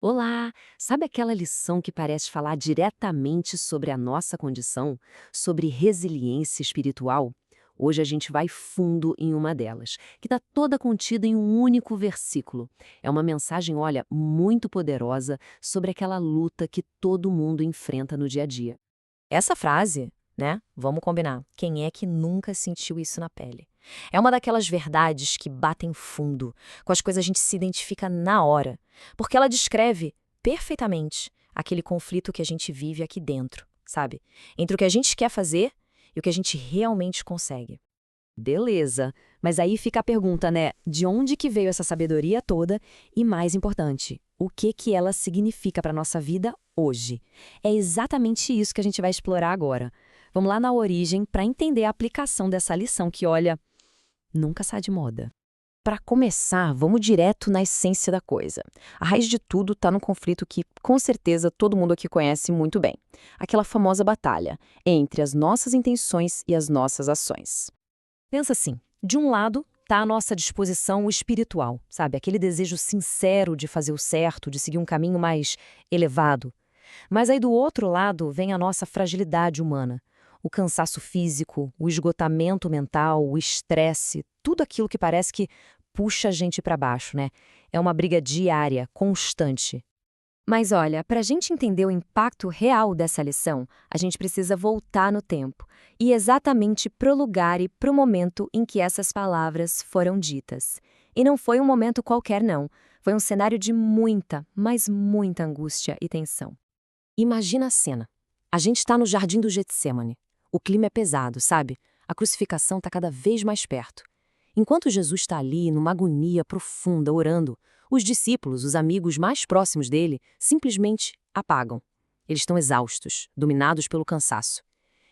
Olá! Sabe aquela lição que parece falar diretamente sobre a nossa condição, sobre resiliência espiritual? Hoje a gente vai fundo em uma delas, que está toda contida em um único versículo. É uma mensagem, olha, muito poderosa sobre aquela luta que todo mundo enfrenta no dia a dia. Essa frase, né? Vamos combinar. Quem é que nunca sentiu isso na pele? É uma daquelas verdades que batem fundo, com as coisas a gente se identifica na hora, porque ela descreve perfeitamente aquele conflito que a gente vive aqui dentro, sabe? Entre o que a gente quer fazer e o que a gente realmente consegue. Beleza, mas aí fica a pergunta, né? De onde que veio essa sabedoria toda? E mais importante, o que que ela significa para nossa vida hoje? É exatamente isso que a gente vai explorar agora. Vamos lá na origem para entender a aplicação dessa lição que, olha, nunca sai de moda. Para começar, vamos direto na essência da coisa. A raiz de tudo está no conflito que, com certeza, todo mundo aqui conhece muito bem. Aquela famosa batalha entre as nossas intenções e as nossas ações. Pensa assim, de um lado está a nossa disposição espiritual, sabe? Aquele desejo sincero de fazer o certo, de seguir um caminho mais elevado. Mas aí do outro lado vem a nossa fragilidade humana. O cansaço físico, o esgotamento mental, o estresse, tudo aquilo que parece que puxa a gente para baixo, né? É uma briga diária, constante. Mas olha, para a gente entender o impacto real dessa lição, a gente precisa voltar no tempo e exatamente pro lugar e pro momento em que essas palavras foram ditas. E não foi um momento qualquer, não. Foi um cenário de muita, mas muita angústia e tensão. Imagina a cena. A gente está no jardim do Getsêmani. O clima é pesado, sabe? A crucificação está cada vez mais perto. Enquanto Jesus está ali, numa agonia profunda, orando, os discípulos, os amigos mais próximos dele, simplesmente apagam. Eles estão exaustos, dominados pelo cansaço.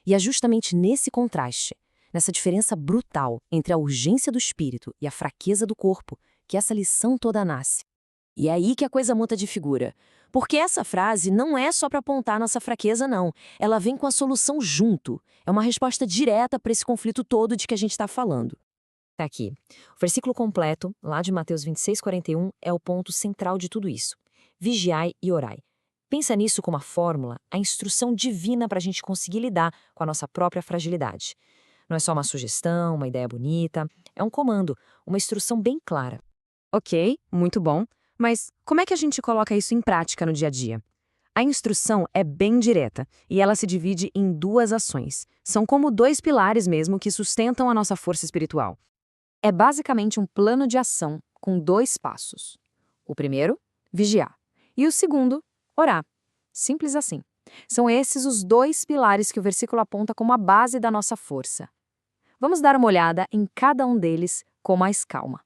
E é justamente nesse contraste, nessa diferença brutal entre a urgência do espírito e a fraqueza do corpo, que essa lição toda nasce. E é aí que a coisa muda de figura. Porque essa frase não é só para apontar nossa fraqueza, não. Ela vem com a solução junto. É uma resposta direta para esse conflito todo de que a gente está falando. Tá aqui. O versículo completo, lá de Mateus 26:41, é o ponto central de tudo isso. Vigiai e orai. Pensa nisso como a fórmula, a instrução divina para a gente conseguir lidar com a nossa própria fragilidade. Não é só uma sugestão, uma ideia bonita, é um comando, uma instrução bem clara. Ok, muito bom. Mas como é que a gente coloca isso em prática no dia a dia? A instrução é bem direta e ela se divide em duas ações. São como dois pilares mesmo que sustentam a nossa força espiritual. É basicamente um plano de ação com dois passos. O primeiro, vigiar. E o segundo, orar. Simples assim. São esses os dois pilares que o versículo aponta como a base da nossa força. Vamos dar uma olhada em cada um deles com mais calma.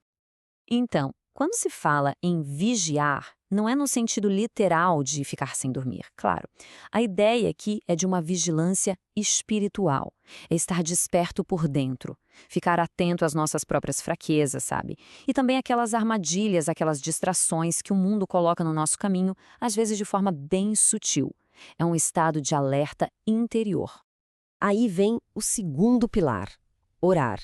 Então, quando se fala em vigiar, não é no sentido literal de ficar sem dormir, claro. A ideia aqui é de uma vigilância espiritual, é estar desperto por dentro, ficar atento às nossas próprias fraquezas, sabe? E também aquelas armadilhas, aquelas distrações que o mundo coloca no nosso caminho, às vezes de forma bem sutil. É um estado de alerta interior. Aí vem o segundo pilar, orar.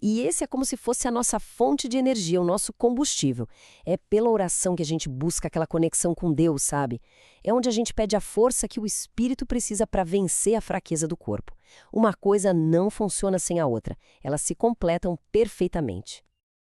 E esse é como se fosse a nossa fonte de energia, o nosso combustível. É pela oração que a gente busca aquela conexão com Deus, sabe? É onde a gente pede a força que o espírito precisa para vencer a fraqueza do corpo. Uma coisa não funciona sem a outra, elas se completam perfeitamente.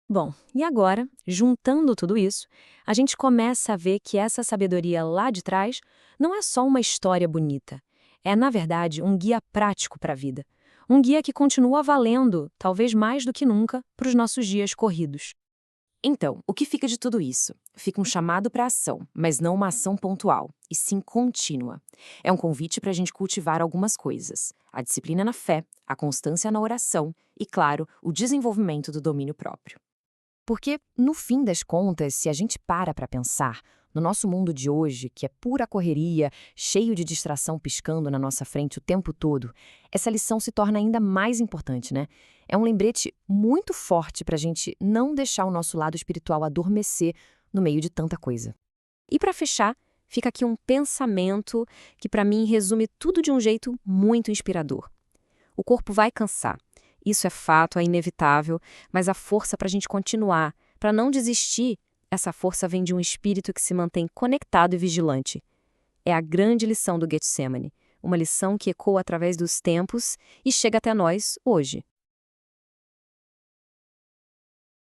Bom, e agora, juntando tudo isso, a gente começa a ver que essa sabedoria lá de trás não é só uma história bonita. É, na verdade, um guia prático para a vida. Um guia que continua valendo, talvez mais do que nunca, para os nossos dias corridos. Então, o que fica de tudo isso? Fica um chamado para ação, mas não uma ação pontual, e sim contínua. É um convite para a gente cultivar algumas coisas: a disciplina na fé, a constância na oração e, claro, o desenvolvimento do domínio próprio. Porque, no fim das contas, se a gente para pensar, no nosso mundo de hoje, que é pura correria, cheio de distração piscando na nossa frente o tempo todo, essa lição se torna ainda mais importante, né? É um lembrete muito forte para a gente não deixar o nosso lado espiritual adormecer no meio de tanta coisa. E para fechar, fica aqui um pensamento que para mim resume tudo de um jeito muito inspirador. O corpo vai cansar. Isso é fato, é inevitável, mas a força para a gente continuar, para não desistir, Essa força vem de um espírito que se mantém conectado e vigilante. É a grande lição do Getsemane, uma lição que ecoa através dos tempos e chega até nós hoje.